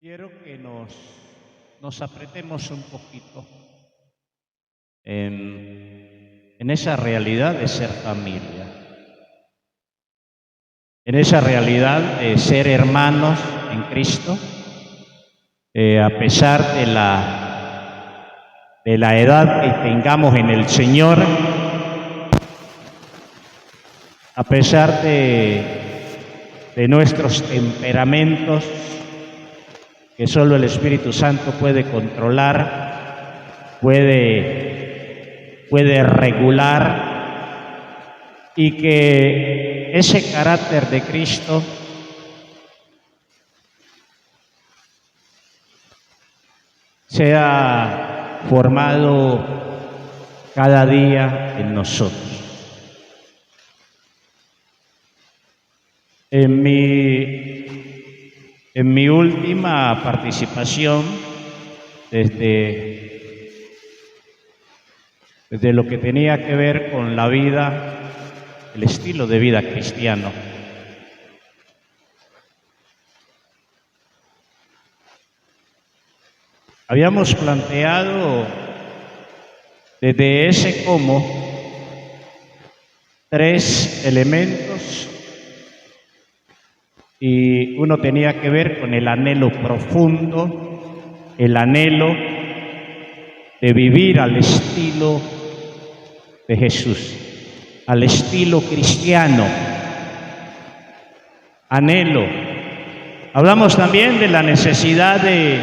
Quiero que nos apretemos un poquito en esa realidad de ser familia, en esa realidad de ser hermanos en Cristo, a pesar de la edad que tengamos en el Señor, a pesar de nuestros temperamentos, que solo el Espíritu Santo puede controlar, puede regular, y que ese carácter de Cristo sea formado cada día en nosotros. En mi última participación, desde lo que tenía que ver con la vida, el estilo de vida cristiano, habíamos planteado desde ese cómo 3 elementos, y uno tenía que ver con el anhelo profundo, el anhelo de vivir al estilo de Jesús, al estilo cristiano. Anhelo. Hablamos también de la necesidad de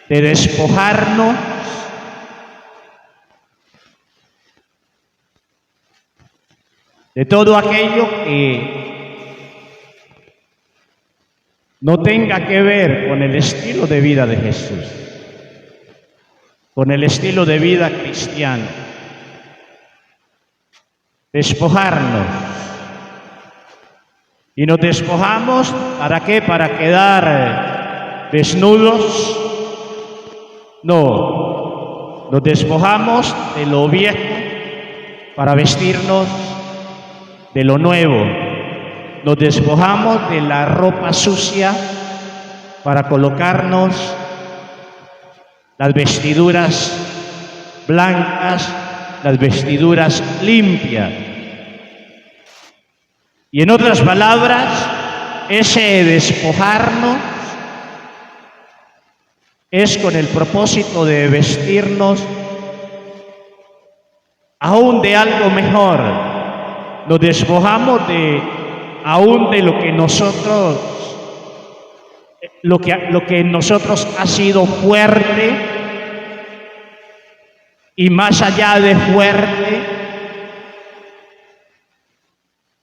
despojarnos de todo aquello que no tenga que ver con el estilo de vida de Jesús, con el estilo de vida cristiano. Despojarnos. Y nos despojamos, ¿para qué? ¿Para quedar desnudos? No, nos despojamos de lo viejo para vestirnos de lo nuevo. Nos despojamos de la ropa sucia para colocarnos las vestiduras blancas, las vestiduras limpias. Y en otras palabras, ese despojarnos es con el propósito de vestirnos aún de algo mejor. Nos despojamos aún de lo que en nosotros ha sido fuerte, y más allá de fuerte,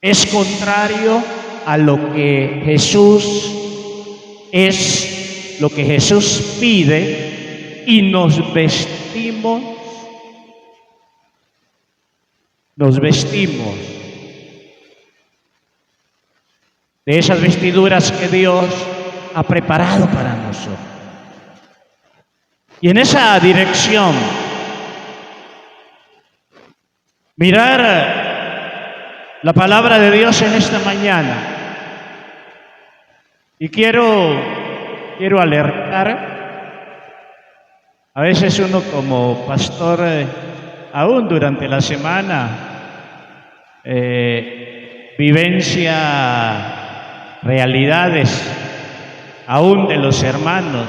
es contrario a lo que Jesús es, lo que Jesús pide, y nos vestimos de esas vestiduras que Dios ha preparado para nosotros. Y en esa dirección, mirar la palabra de Dios en esta mañana. Y quiero alertar. A veces uno como pastor, aún durante la semana, vivencia realidades aún de los hermanos.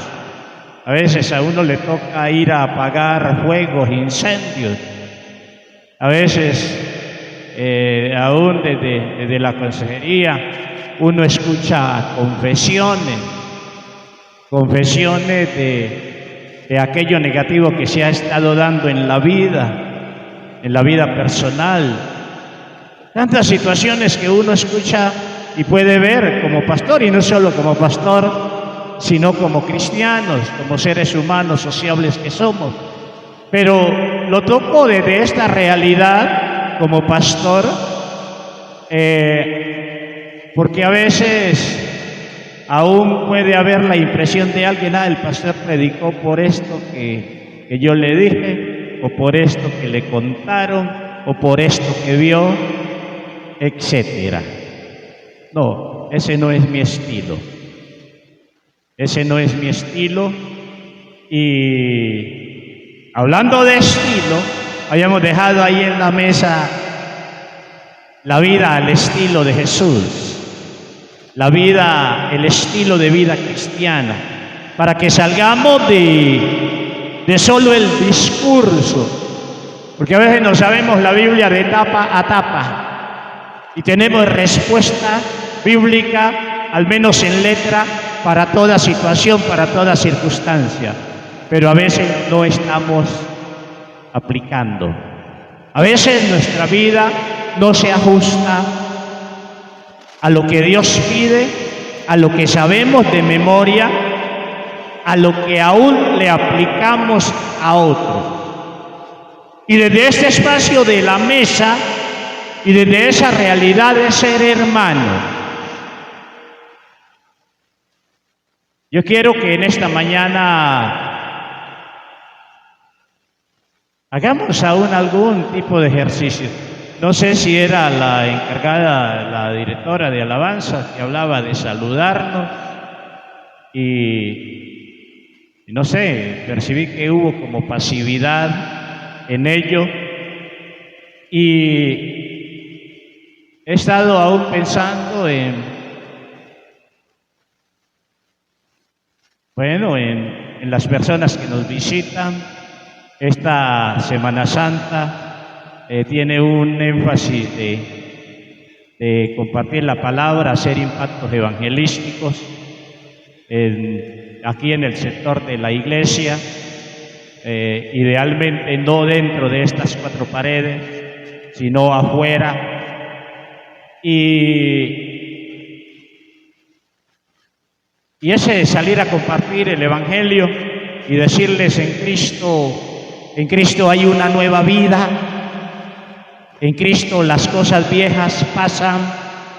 A veces a uno le toca ir a apagar fuegos, incendios. A veces aún desde la consejería uno escucha confesiones de aquello negativo que se ha estado dando en la vida personal. Tantas situaciones que uno escucha y puede ver como pastor, y no solo como pastor, sino como cristianos, como seres humanos sociables que somos. Pero lo toco desde esta realidad como pastor, porque a veces aún puede haber la impresión de alguien: el pastor predicó por esto que yo le dije, o por esto que le contaron, o por esto que vio, etcétera. No, ese no es mi estilo. ese no es mi estilo. Y hablando de estilo, habíamos dejado ahí en la mesa la vida al estilo de Jesús, la vida, el estilo de vida cristiana, para que salgamos de solo el discurso, porque a veces no sabemos la Biblia de tapa a tapa y tenemos respuesta bíblica, al menos en letra, para toda situación, para toda circunstancia, pero a veces no estamos aplicando. A veces nuestra vida no se ajusta a lo que Dios pide, a lo que sabemos de memoria, a lo que aún le aplicamos a otros. Y desde este espacio de la mesa y desde esa realidad de ser hermano, yo quiero que en esta mañana hagamos aún algún tipo de ejercicio. No sé si era la encargada, la directora de alabanza, que hablaba de saludarnos y no sé, percibí que hubo como pasividad en ello y he estado aún pensando en las personas que nos visitan. Esta Semana Santa tiene un énfasis de compartir la palabra, hacer impactos evangelísticos aquí en el sector de la iglesia, idealmente no dentro de estas cuatro paredes, sino afuera. Y ese salir a compartir el evangelio y decirles en Cristo hay una nueva vida. En Cristo las cosas viejas pasan,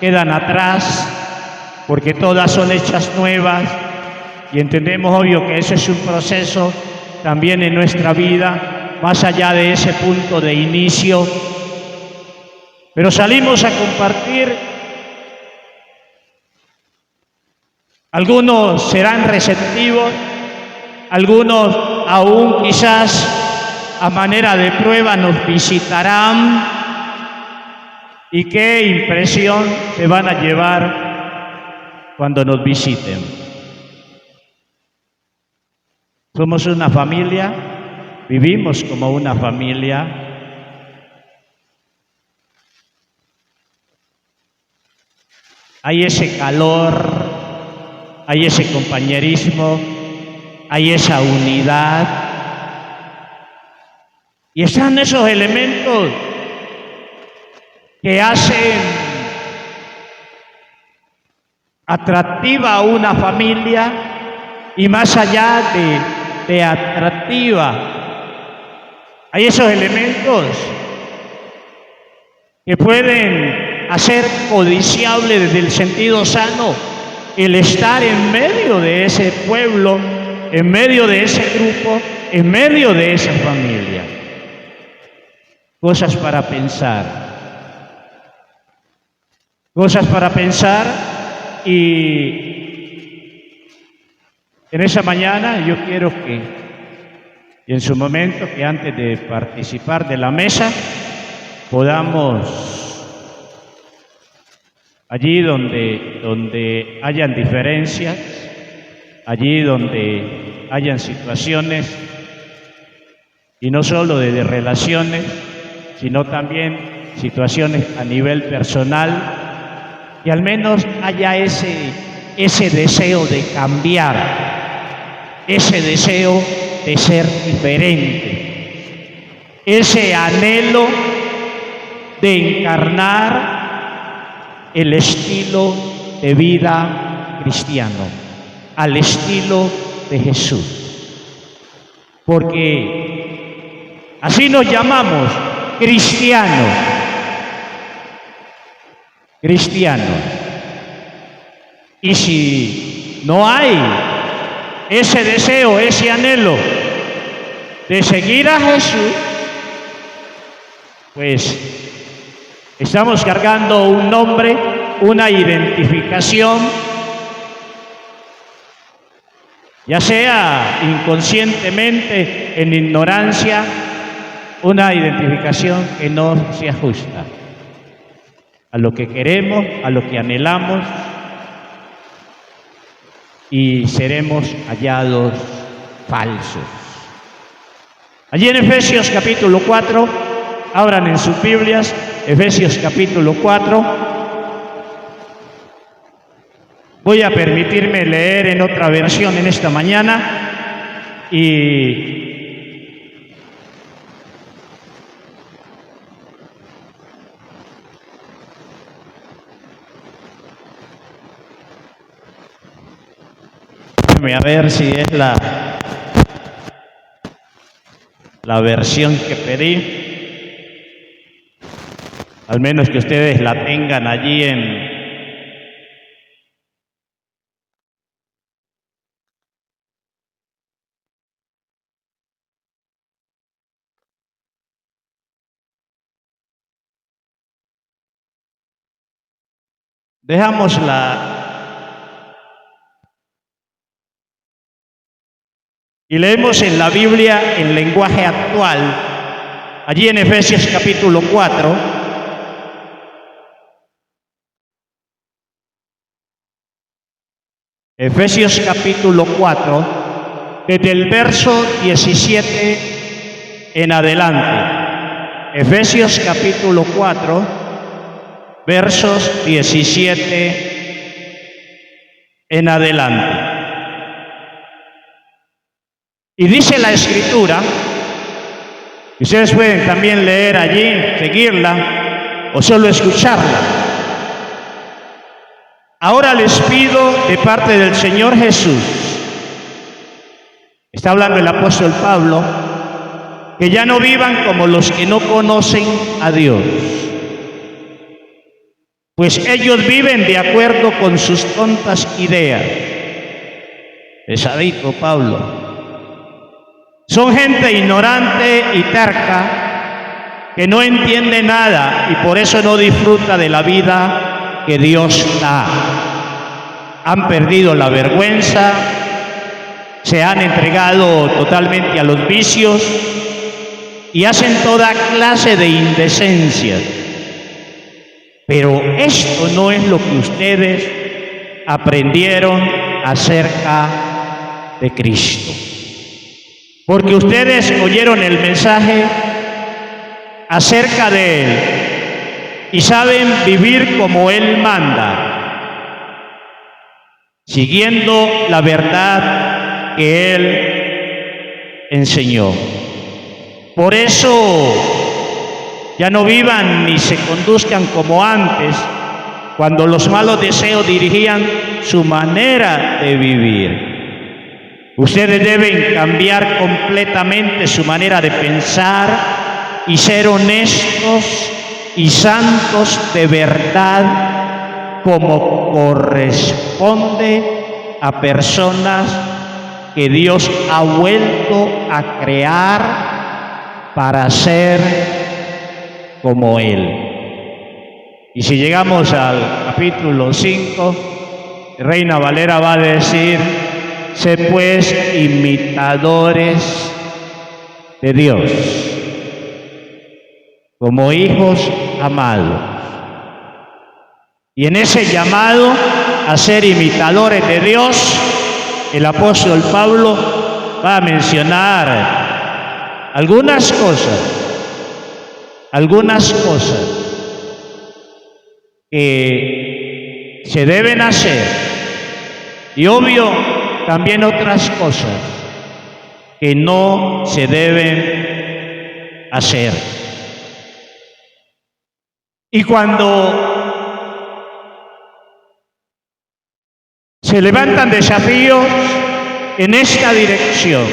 quedan atrás, porque todas son hechas nuevas. Y entendemos, obvio, que ese es un proceso también en nuestra vida, más allá de ese punto de inicio. Pero salimos a compartir. Algunos serán receptivos, algunos aún quizás a manera de prueba nos visitarán. ¿Y qué impresión se van a llevar cuando nos visiten? Somos una familia, vivimos como una familia. Hay ese calor, hay ese compañerismo, hay esa unidad. Y están esos elementos que hacen atractiva a una familia y más allá de atractiva, hay esos elementos que pueden hacer codiciable desde el sentido sano el estar en medio de ese pueblo, en medio de ese grupo, en medio de esa familia. Cosas para pensar. Cosas para pensar. Y en esa mañana yo quiero que, y en su momento, que antes de participar de la mesa, podamos, allí donde hayan diferencias, allí donde hayan situaciones, y no solo de relaciones, sino también situaciones a nivel personal, y al menos haya ese deseo de cambiar, ese deseo de ser diferente, ese anhelo de encarnar el estilo de vida cristiano, al estilo de Jesús. Porque así nos llamamos, cristianos. Y si no hay ese deseo, ese anhelo de seguir a Jesús, pues estamos cargando un nombre, una identificación ya sea inconscientemente, en ignorancia, una identificación que no se ajusta a lo que queremos, a lo que anhelamos, y seremos hallados falsos. Allí en Efesios capítulo 4, abran en sus Biblias, Efesios capítulo 4. Voy a permitirme leer en otra versión en esta mañana y a ver si es la versión que pedí, al menos que ustedes la tengan allí en dejamos y leemos en la Biblia en lenguaje actual, allí en Efesios capítulo 4, Efesios capítulo 4, desde el verso 17 en adelante. Efesios capítulo 4, versos 17 en adelante. Y dice la Escritura, y ustedes pueden también leer allí, seguirla o solo escucharla. Ahora les pido de parte del Señor Jesús, está hablando el apóstol Pablo, que ya no vivan como los que no conocen a Dios, pues ellos viven de acuerdo con sus tontas ideas. Pesadito Pablo. Son gente ignorante y terca que no entiende nada y por eso no disfruta de la vida que Dios da. Han perdido la vergüenza, se han entregado totalmente a los vicios y hacen toda clase de indecencias. Pero esto no es lo que ustedes aprendieron acerca de Cristo. Porque ustedes oyeron el mensaje acerca de Él y saben vivir como Él manda, siguiendo la verdad que Él enseñó. Por eso ya no vivan ni se conduzcan como antes, cuando los malos deseos dirigían su manera de vivir. Ustedes deben cambiar completamente su manera de pensar y ser honestos y santos de verdad, como corresponde a personas que Dios ha vuelto a crear para ser como Él. Y si llegamos al capítulo 5, Reina Valera va a decir: sé pues imitadores de Dios, como hijos amados. Y en ese llamado a ser imitadores de Dios, el apóstol Pablo va a mencionar algunas cosas que se deben hacer, y obvio también otras cosas que no se deben hacer. Y cuando se levantan desafíos en esta dirección,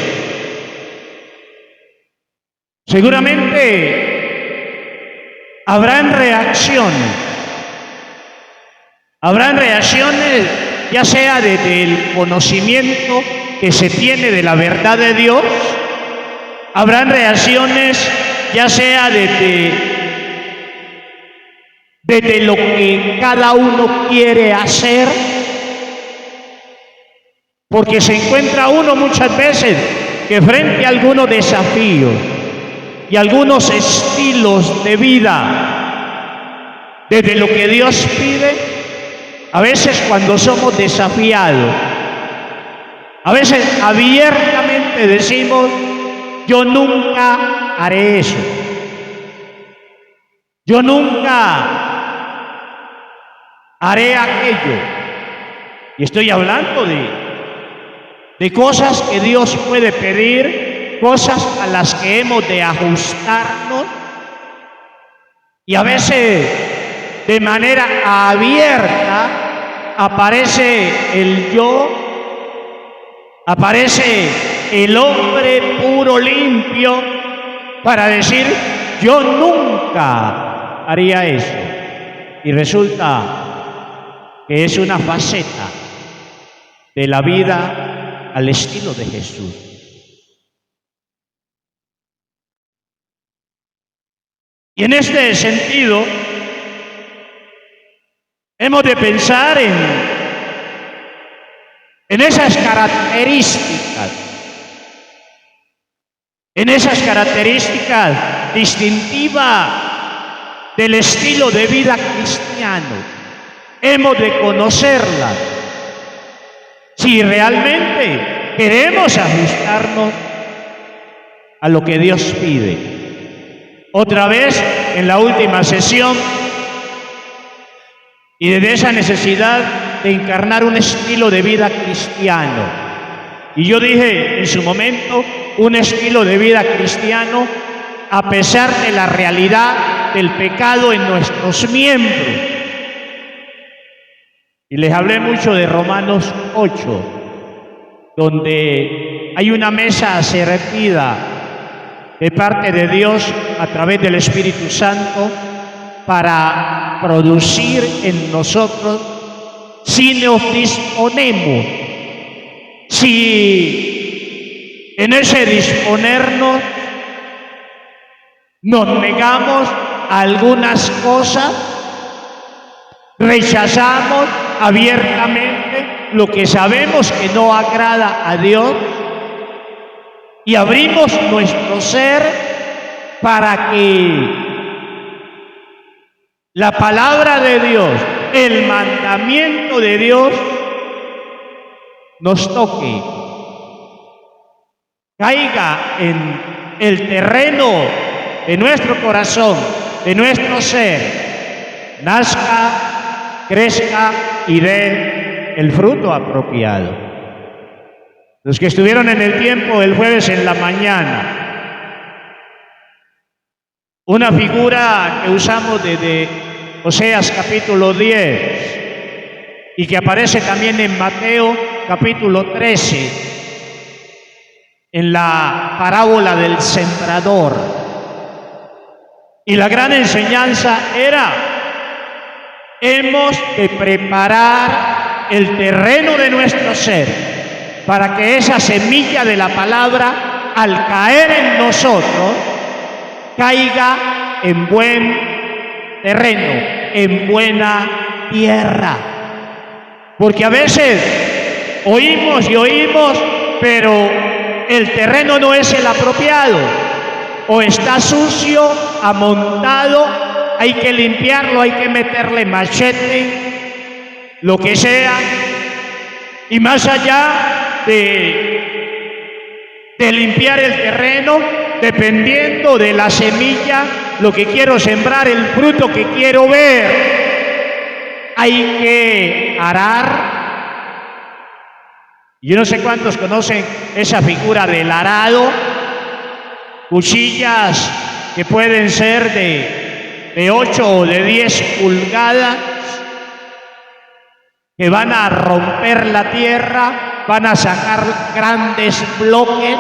seguramente habrán reacciones, ya sea desde el conocimiento que se tiene de la verdad de Dios, habrán reacciones ya sea desde lo que cada uno quiere hacer, Porque se encuentra uno muchas veces que frente a algunos desafíos y algunos estilos de vida, desde lo que Dios pide, a veces cuando somos desafiados, a veces abiertamente decimos: yo nunca haré eso, yo nunca haré aquello. Y estoy hablando de cosas que Dios puede pedir, cosas a las que hemos de ajustarnos, y a veces de manera abierta aparece el yo, aparece el hombre puro, limpio, para decir: yo nunca haría eso. Y resulta que es una faceta de la vida al estilo de Jesús. Y en este sentido, hemos de pensar en esas características distintivas del estilo de vida cristiano. Hemos de conocerlas si realmente queremos ajustarnos a lo que Dios pide. Otra vez, en la última sesión, y desde esa necesidad de encarnar un estilo de vida cristiano. Y yo dije en su momento, un estilo de vida cristiano a pesar de la realidad del pecado en nuestros miembros. Y les hablé mucho de Romanos 8, donde hay una mesa servida de parte de Dios a través del Espíritu Santo para producir en nosotros, si nos disponemos, si en ese disponernos nos negamos a algunas cosas, rechazamos abiertamente lo que sabemos que no agrada a Dios y abrimos nuestro ser para que la palabra de Dios, el mandamiento de Dios, nos toque, caiga en el terreno de nuestro corazón, de nuestro ser, nazca, crezca y dé el fruto apropiado. Los que estuvieron en el tiempo el jueves en la mañana, una figura que usamos desde Oseas capítulo 10 y que aparece también en Mateo capítulo 13, en la parábola del sembrador. Y la gran enseñanza era: hemos de preparar el terreno de nuestro ser para que esa semilla de la palabra, al caer en nosotros, caiga en buen terreno, en buena tierra. Porque a veces oímos y oímos, pero el terreno no es el apropiado, o está sucio, amontado, hay que limpiarlo, hay que meterle machete, lo que sea. Y más allá de limpiar el terreno, dependiendo de la semilla, lo que quiero sembrar, el fruto que quiero ver, hay que arar. Yo no sé cuántos conocen esa figura del arado, cuchillas que pueden ser de 8 o de 10 pulgadas, que van a romper la tierra, van a sacar grandes bloques.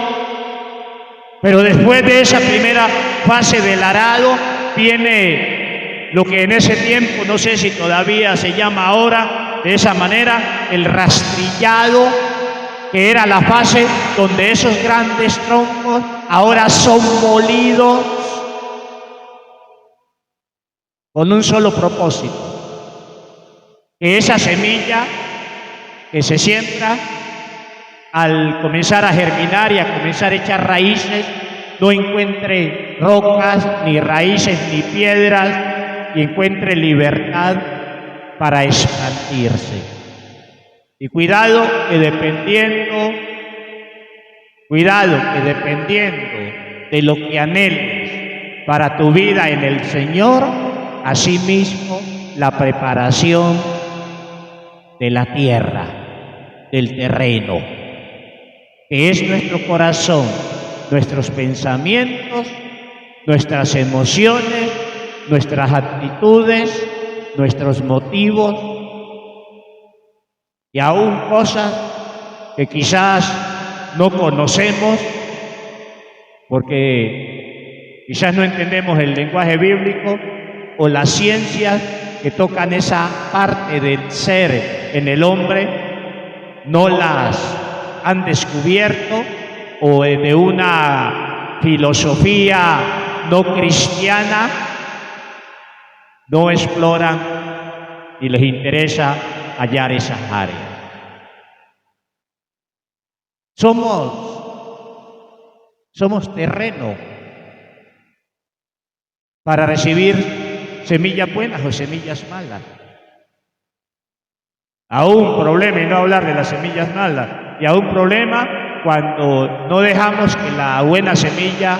Pero después de esa primera fase del arado viene lo que en ese tiempo, no sé si todavía se llama ahora de esa manera, el rastrillado, que era la fase donde esos grandes troncos ahora son molidos con un solo propósito: que esa semilla que se siembra al comenzar a germinar y a comenzar a echar raíces, no encuentre rocas, ni raíces, ni piedras, y encuentre libertad para expandirse. Y cuidado que dependiendo de lo que anheles para tu vida en el Señor, asimismo la preparación de la tierra, del terreno, que es nuestro corazón, nuestros pensamientos, nuestras emociones, nuestras actitudes, nuestros motivos y aún cosas que quizás no conocemos porque quizás no entendemos el lenguaje bíblico o las ciencias que tocan esa parte del ser en el hombre, no las han descubierto, o de una filosofía no cristiana no exploran y les interesa hallar esas áreas. Somos terreno para recibir semillas buenas o semillas malas. Aún problema, y no hablar de las semillas malas, y aún problema cuando no dejamos que la buena semilla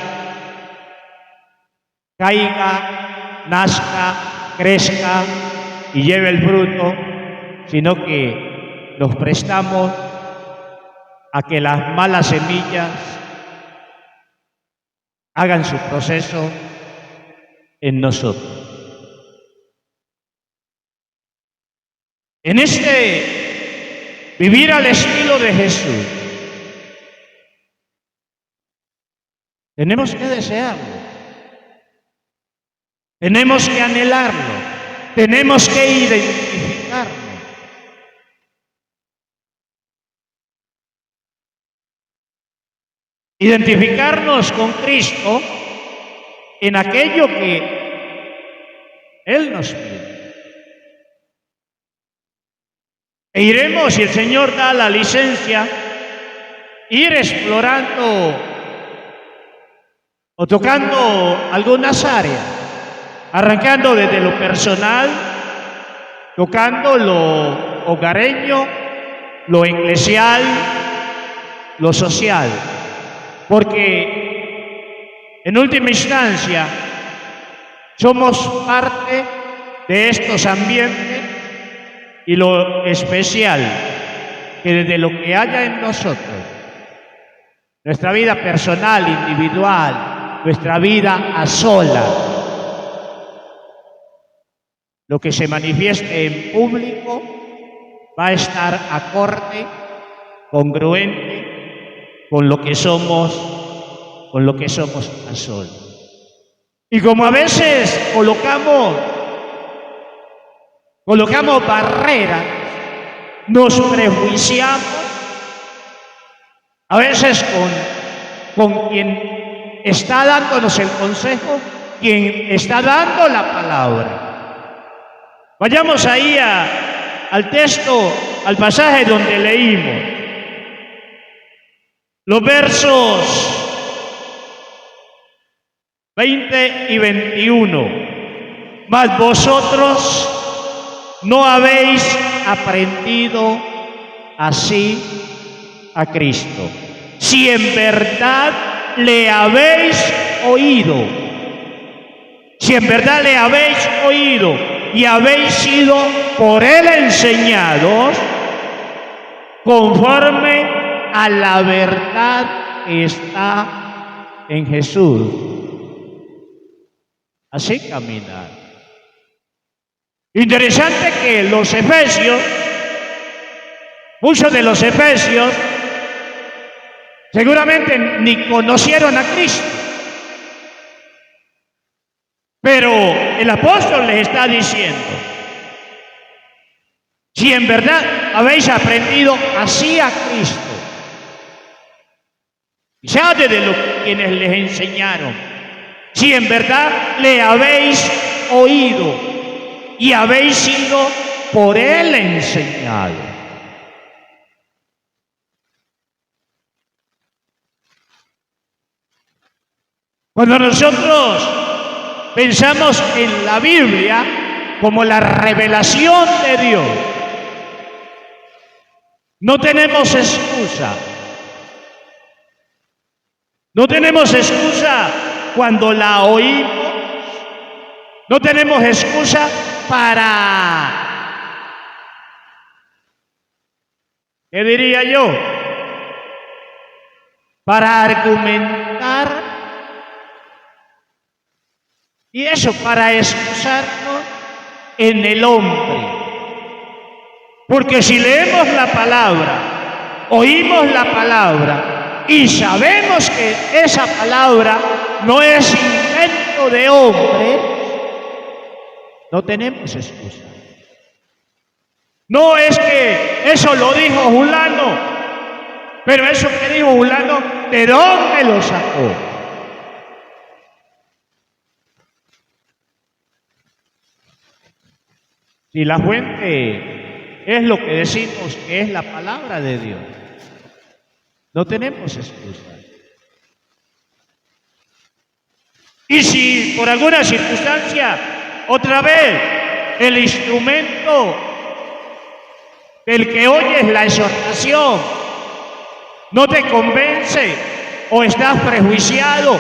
caiga, nazca, crezca y lleve el fruto, sino que nos prestamos a que las malas semillas hagan su proceso en nosotros. En este vivir al estilo de Jesús, tenemos que desearlo, tenemos que anhelarlo, tenemos que identificarlo. Identificarnos con Cristo en aquello que Él nos pide. E iremos, si el Señor da la licencia, ir explorando o tocando algunas áreas, arrancando desde lo personal, tocando lo hogareño, lo eclesial, lo social. Porque en última instancia somos parte de estos ambientes y lo especial que desde lo que haya en nosotros, nuestra vida personal, individual, nuestra vida a solas, lo que se manifieste en público va a estar acorde, congruente con lo que somos a solas. Y como a veces colocamos barreras, nos prejuiciamos, a veces con quien está dándonos el consejo, quien está dando la palabra. Vayamos ahí al texto, al pasaje donde leímos los versos 20 y 21. Mas vosotros no habéis aprendido así a Cristo, si en verdad le habéis oído, si en verdad le habéis oído y habéis sido por Él enseñados conforme a la verdad que está en Jesús. Así caminar. Interesante que los efesios, muchos de los efesios, seguramente ni conocieron a Cristo. Pero el apóstol les está diciendo, si en verdad habéis aprendido así a Cristo, ya desde quienes les enseñaron, si en verdad le habéis oído y habéis sido por Él enseñados. Cuando nosotros pensamos en la Biblia como la revelación de Dios, no tenemos excusa. No tenemos excusa cuando la oímos. No tenemos excusa para, ¿qué diría yo? Para argumentar. Y eso para excusarnos en el hombre. Porque si leemos la palabra, oímos la palabra y sabemos que esa palabra no es invento de hombre, no tenemos excusa. No es que eso lo dijo fulano, pero eso que dijo fulano, ¿de dónde lo sacó? Si la fuente es lo que decimos que es la palabra de Dios, no tenemos excusa. Y si por alguna circunstancia, otra vez, el instrumento del que oyes la exhortación no te convence, o estás prejuiciado,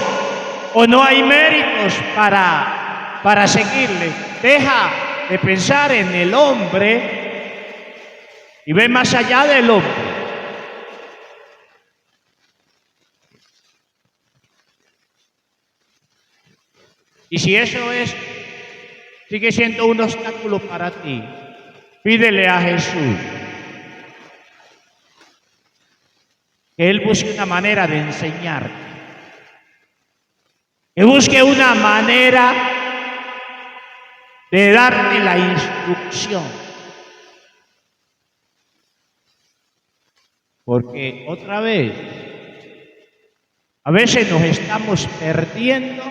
o no hay méritos para seguirle, deja de pensar en el hombre y ve más allá del hombre. Y si eso sigue siendo un obstáculo para ti, pídele a Jesús que Él busque una manera de enseñarte, que busque una manera de darte la instrucción. Porque otra vez, a veces nos estamos perdiendo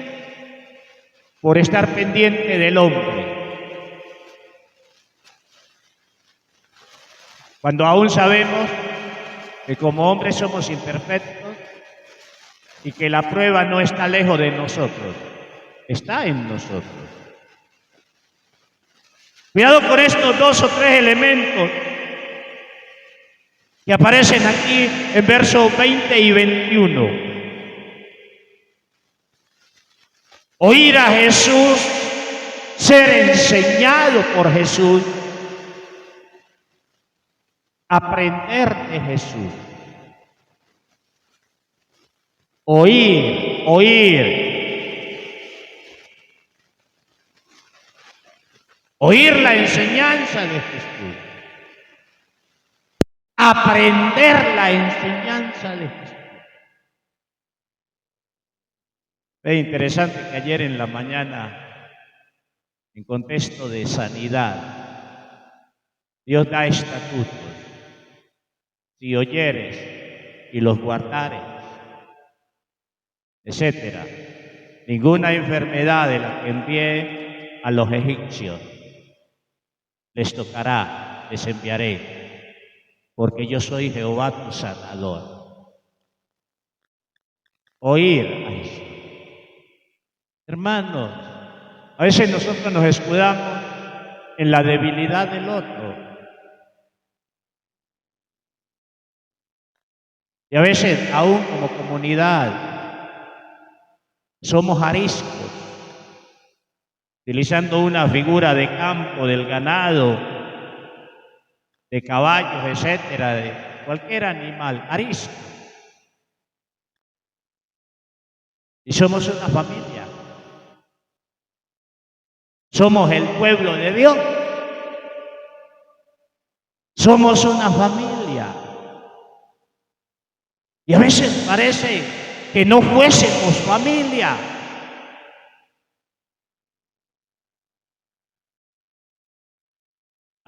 por estar pendiente del hombre, cuando aún sabemos que como hombres somos imperfectos y que la prueba no está lejos de nosotros, está en nosotros. Cuidado con estos 2 o 3 elementos que aparecen aquí en versos 20 y 21. Oír a Jesús, ser enseñado por Jesús, aprender de Jesús. Oír. Oír la enseñanza de Jesús. Aprender la enseñanza de Jesús. Es interesante que ayer en la mañana, en contexto de sanidad, Dios da estatutos. Si oyeres y los guardares, etcétera, ninguna enfermedad de la que envié a los egipcios les tocará, les enviaré, porque yo soy Jehová tu sanador. Oír a Jesús. Hermanos, a veces nosotros nos escudamos en la debilidad del otro. Y a veces, aún como comunidad, somos ariscos, utilizando una figura de campo, del ganado, de caballos, etcétera, de cualquier animal, arisco. Y somos una familia. Somos el pueblo de Dios. Somos una familia. Y a veces parece que no fuésemos familia.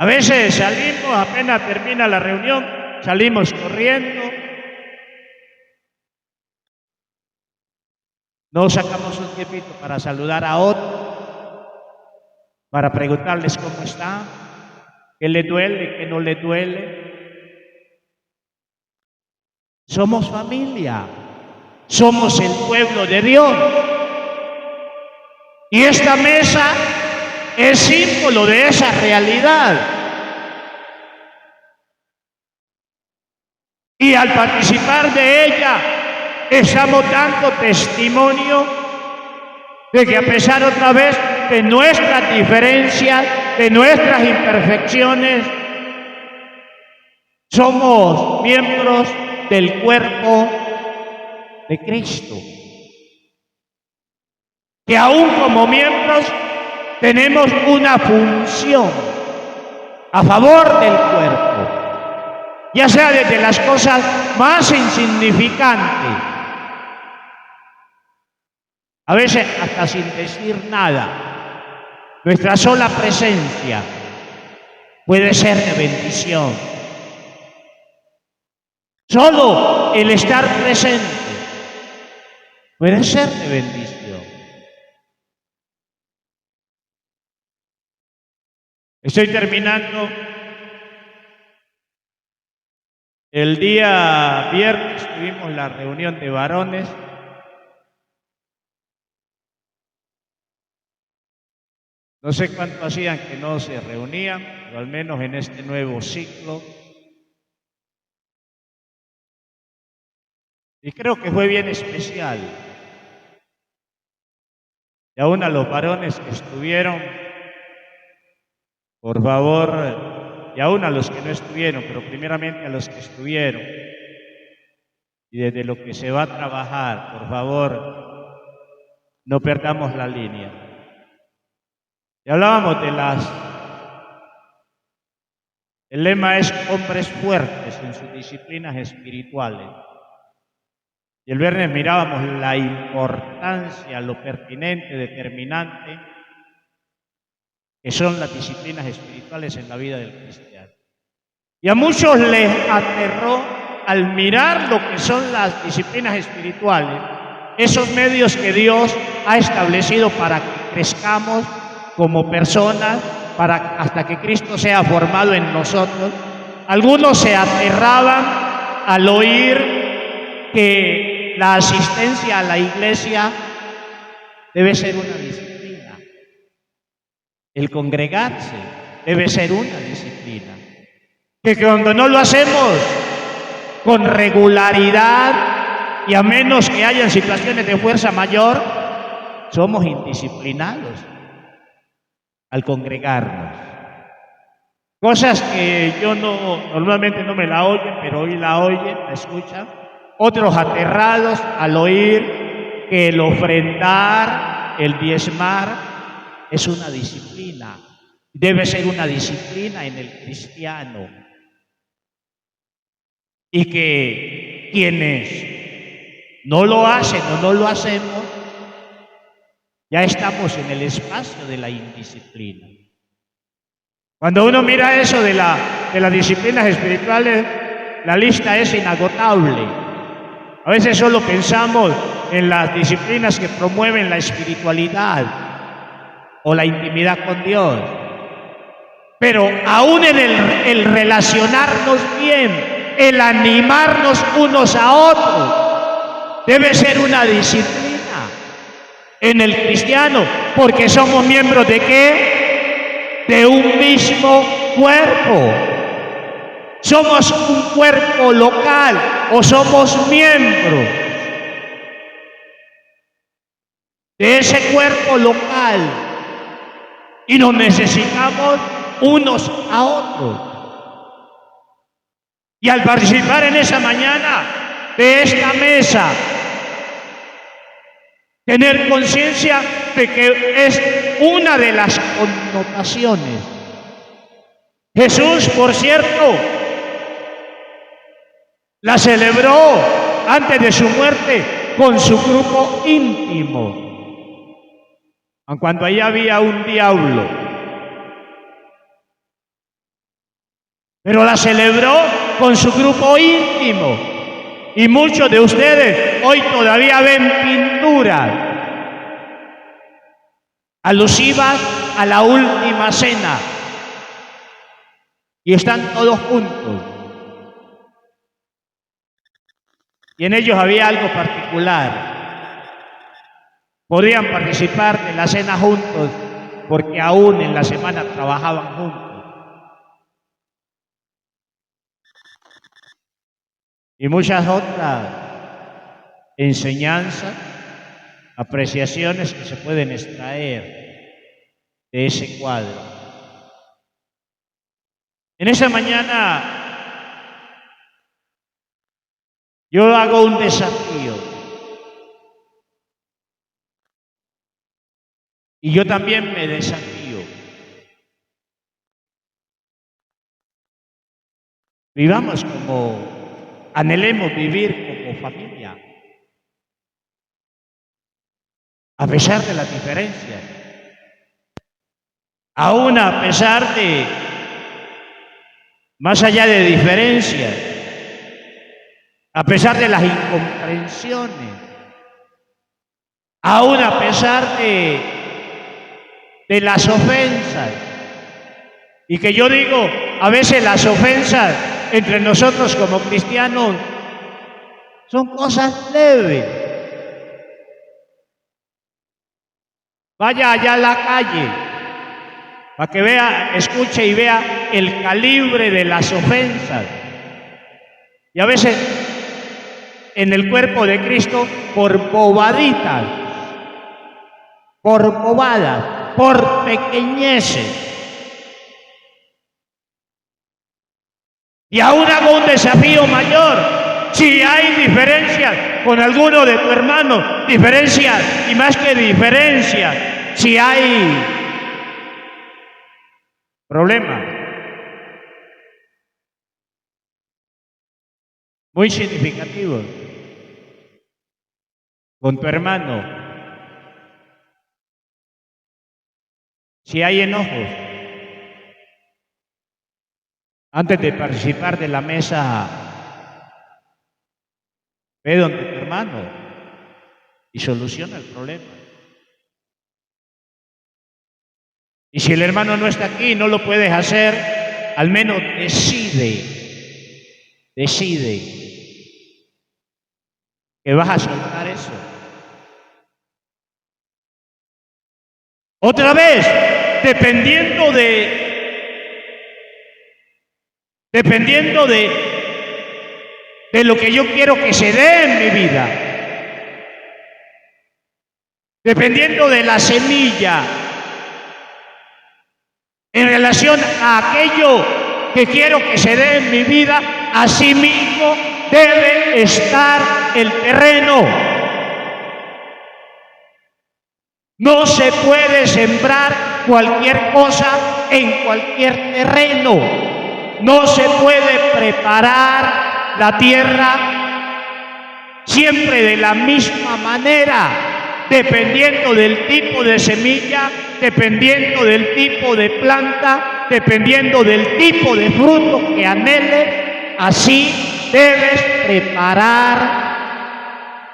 A veces salimos, apenas termina la reunión, salimos corriendo. No sacamos un tiempito para saludar a otro, para preguntarles cómo está, qué le duele, qué no le duele. Somos familia, somos el pueblo de Dios. Y esta mesa es símbolo de esa realidad. Y al participar de ella, estamos dando testimonio de que a pesar otra vez de nuestras diferencias, de nuestras imperfecciones, somos miembros del cuerpo de Cristo. Que aún como miembros tenemos una función a favor del cuerpo, ya sea desde las cosas más insignificantes, a veces hasta sin decir nada. Nuestra sola presencia puede ser de bendición. Solo el estar presente puede ser de bendición. Estoy terminando. El día viernes tuvimos la reunión de varones. No sé cuánto hacían que no se reunían, pero al menos en este nuevo ciclo. Y creo que fue bien especial. Y aún a los varones que estuvieron, por favor, y aún a los que no estuvieron, pero primeramente a los que estuvieron, y desde lo que se va a trabajar, por favor, no perdamos la línea. Y hablábamos de el lema es hombres fuertes en sus disciplinas espirituales. Y el viernes mirábamos la importancia, lo pertinente, determinante, que son las disciplinas espirituales en la vida del cristiano. Y a muchos les aterró al mirar lo que son las disciplinas espirituales, esos medios que Dios ha establecido para que crezcamos como personas, hasta que Cristo sea formado en nosotros. Algunos se aterraban al oír que la asistencia a la iglesia debe ser una disciplina. El congregarse debe ser una disciplina. Que cuando no lo hacemos con regularidad y a menos que hayan situaciones de fuerza mayor, somos indisciplinados al congregarnos. Cosas que yo normalmente no me la oyen, pero hoy la oyen, la escuchan. Otros aterrados al oír que el ofrendar, el diezmar, es una disciplina. Debe ser una disciplina en el cristiano. Y que quienes no lo hacen o no lo hacemos, ya estamos en el espacio de la indisciplina. Cuando uno mira eso de las disciplinas espirituales, la lista es inagotable. A veces solo pensamos en las disciplinas que promueven la espiritualidad o la intimidad con Dios. Pero aún en el relacionarnos bien, el animarnos unos a otros, debe ser una disciplina en el cristiano, porque somos miembros ¿de qué? De un mismo cuerpo. Somos un cuerpo local o somos miembros de ese cuerpo local y nos necesitamos unos a otros. Y al participar en esa mañana de esta mesa, tener conciencia de que es una de las connotaciones. Jesús, por cierto, la celebró antes de su muerte con su grupo íntimo, aun cuando ahí había un diablo. Pero la celebró con su grupo íntimo. Y muchos de ustedes hoy todavía ven pinturas alusivas a la última cena. Y están todos juntos. Y en ellos había algo particular. podían participar de la cena juntos porque aún en la semana trabajaban juntos. Y muchas otras enseñanzas, apreciaciones que se pueden extraer de ese cuadro. En esa mañana yo hago un desafío. Y yo también me desafío. Vivamos como, anhelemos vivir como familia, a pesar de las diferencias, aún a pesar de, más allá de diferencias, a pesar de las incomprensiones, aún a pesar de las ofensas. Y que yo digo, a veces las ofensas entre nosotros como cristianos son cosas leves. Vaya allá a la calle para que vea, escuche y vea el calibre de las ofensas. Y a veces en el cuerpo de Cristo por bobaditas, por bobadas, por pequeñeces. Y aún hago un desafío mayor. Si hay diferencias con alguno de tu hermano, diferencias y más que diferencias, si hay problemas muy significativos con tu hermano, si hay enojos, antes de participar de la mesa, ve donde tu hermano y soluciona el problema. Y si el hermano no está aquí y no lo puedes hacer, al menos decide que vas a soltar eso. Otra vez, dependiendo de lo que yo quiero que se dé en mi vida, dependiendo de la semilla, en relación a aquello que quiero que se dé en mi vida, así mismo debe estar el terreno. No se puede sembrar cualquier cosa en cualquier terreno. No se puede preparar la tierra siempre de la misma manera, dependiendo del tipo de semilla, dependiendo del tipo de planta, dependiendo del tipo de fruto que anhele. Así debes preparar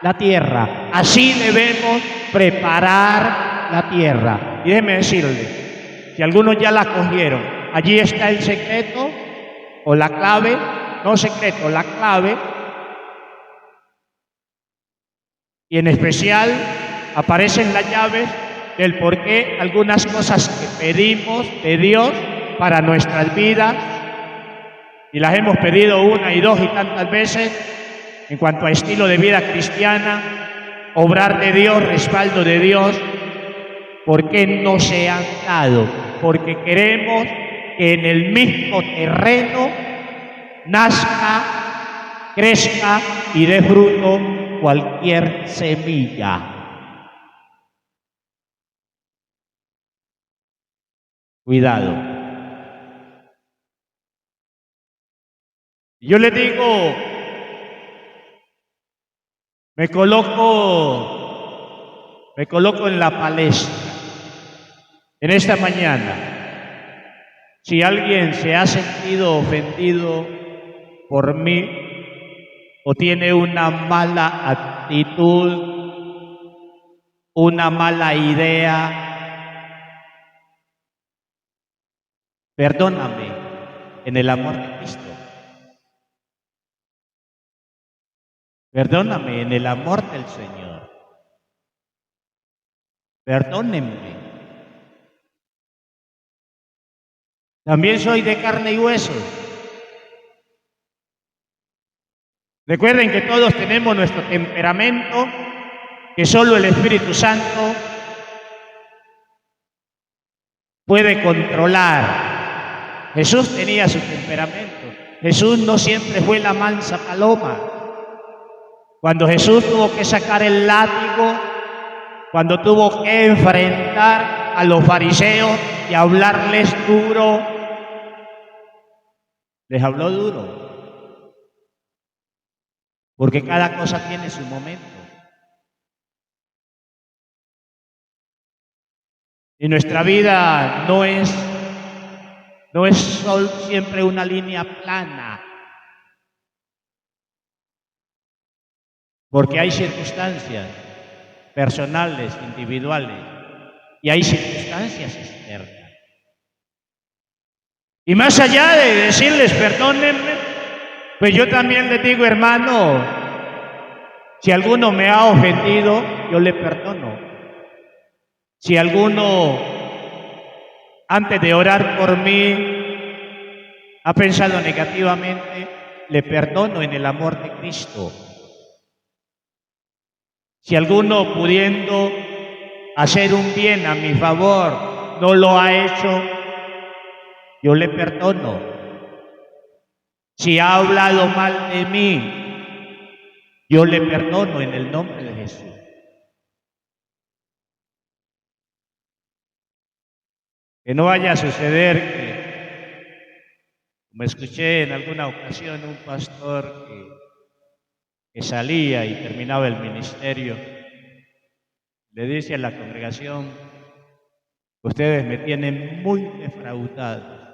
la tierra. Así debemos preparar la tierra. Y déjeme decirle, si algunos ya la cogieron, allí está el secreto o la clave, no secreto, la clave, y en especial aparecen las llaves del por qué algunas cosas que pedimos de Dios para nuestras vidas, y las hemos pedido una y dos y tantas veces, en cuanto a estilo de vida cristiana, obrar de Dios, respaldo de Dios, ¿por qué no se han dado? Porque queremos que en el mismo terreno nazca, crezca y dé fruto cualquier semilla. Cuidado. Yo le digo, me coloco en la palestra en esta mañana. Si alguien se ha sentido ofendido por mí o tiene una mala actitud, una mala idea, perdóname en el amor de Cristo. Perdóname en el amor del Señor. perdónenme. También soy de carne y huesos. Recuerden que todos tenemos nuestro temperamento, que solo el Espíritu Santo puede controlar. Jesús tenía su temperamento. Jesús no siempre fue la mansa paloma. Cuando Jesús tuvo que sacar el látigo, cuando tuvo que enfrentar a los fariseos y hablarles duro, les habló duro. Porque cada cosa tiene su momento. Y nuestra vida no es siempre una línea plana. Porque hay circunstancias personales, individuales, y hay circunstancias externas. Y más allá de decirles perdónenme, pues yo también les digo, hermano, si alguno me ha ofendido, yo le perdono. Si alguno, antes de orar por mí, ha pensado negativamente, le perdono en el amor de Cristo. Si alguno, pudiendo hacer un bien a mi favor, no lo ha hecho, yo le perdono. Si ha hablado mal de mí, yo le perdono en el nombre de Jesús. Que no vaya a suceder que, como escuché en alguna ocasión un pastor que salía y terminaba el ministerio, le dice a la congregación: ustedes me tienen muy defraudado.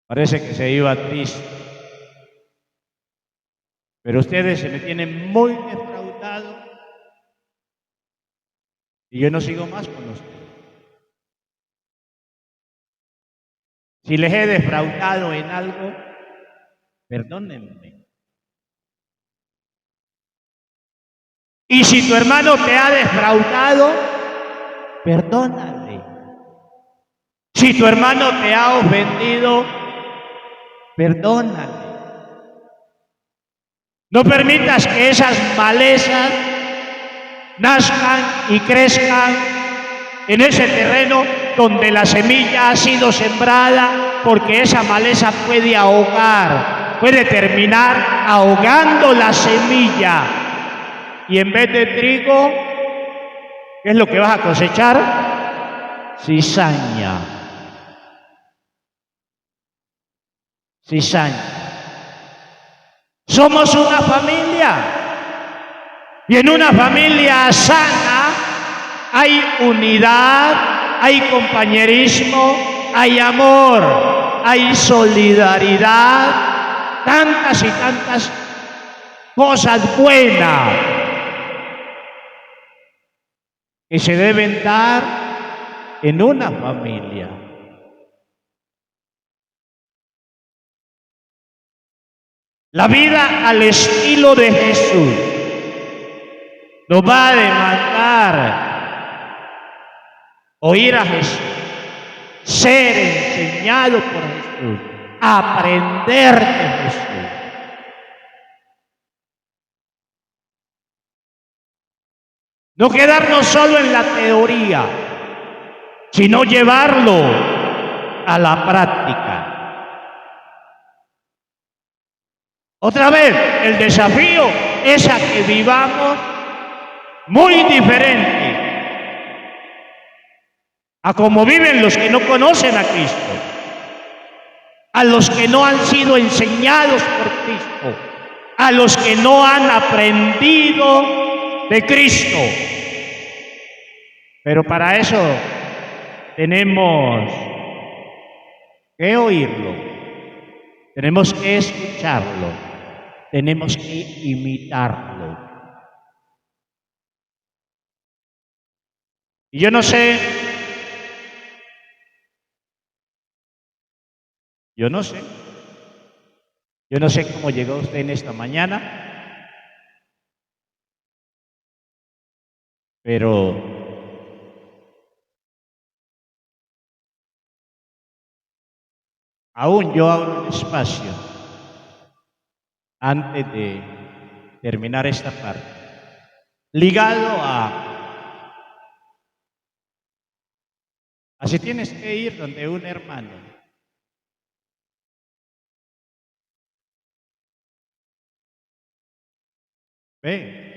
Parece que se iba triste, pero ustedes se me tienen muy defraudado y yo no sigo más con ustedes. Si les he defraudado en algo, perdónenme. Y si tu hermano te ha defraudado, perdónale. Si tu hermano te ha ofendido, perdónale. No permitas que esas malezas nazcan y crezcan en ese terreno donde la semilla ha sido sembrada, porque esa maleza puede ahogar, puede terminar ahogando la semilla. Y en vez de trigo, ¿qué es lo que vas a cosechar? Cizaña. Cizaña. Somos una familia. Y en una familia sana hay unidad, hay compañerismo, hay amor, hay solidaridad, tantas y tantas cosas buenas que se deben dar en una familia. La vida al estilo de Jesús nos va a demandar oír a Jesús, ser enseñado por Jesús, aprender de Jesús. No quedarnos solo en la teoría, sino llevarlo a la práctica. Otra vez, el desafío es a que vivamos muy diferente a como viven los que no conocen a Cristo, a los que no han sido enseñados por Cristo, a los que no han aprendido de Cristo. Pero para eso tenemos que oírlo, tenemos que escucharlo, tenemos que imitarlo. Y yo no sé cómo llegó usted en esta mañana. Pero aún yo abro un espacio antes de terminar esta parte, ligado a si tienes que ir donde un hermano. Ve,